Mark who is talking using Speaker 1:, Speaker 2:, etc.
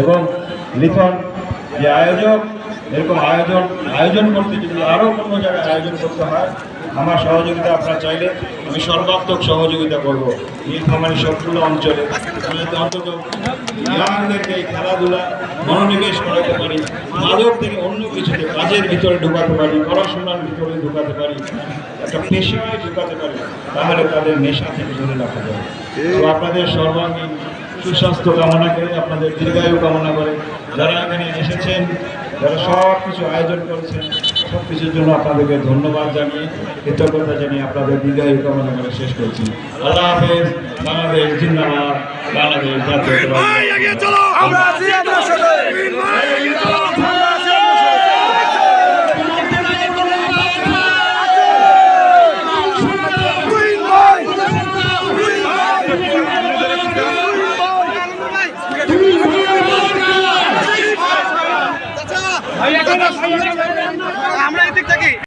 Speaker 1: এবং লিখন যে আয়োজক এরকম আয়োজন করতে যদি আরও কোনো জায়গায় আয়োজন করতে হয় আমার সহযোগিতা আপনারা চাইলে আমি সর্বাত্মক সহযোগিতা করব। নীলফামারীর সবগুলো অঞ্চলে অন্তত ইয়াংদেরকে এই খেলাধুলা মনোনিবেশ করাতে পারি, মাদক থেকে অন্য কিছুতে কাজের ভিতরে ঢুকাতে পারি, পড়াশোনার ভিতরে ঢুকাতে পারি, একটা পেশায় ঢুকাতে পারি, তাহলে তাদের নেশা থেকে দূরে রাখা যাবে। তো আপনাদের সর্বাঙ্গীন সুস্বাস্থ্য কামনা করে, আপনাদের দীর্ঘায়ু কামনা করে, যারা এখানে এসেছেন, যারা সব কিছু আয়োজন করেছেন, সব কিছুর জন্য আপনাদেরকে ধন্যবাদ জানিয়ে, কৃতজ্ঞতা জানিয়ে আপনাদের দীর্ঘায়ু কামনা করে শেষ করছি। আল্লাহ হাফেজ। বাংলাদেশ জিন্দাবাদ। বাংলাদেশ
Speaker 2: আমরা এদিক থেকে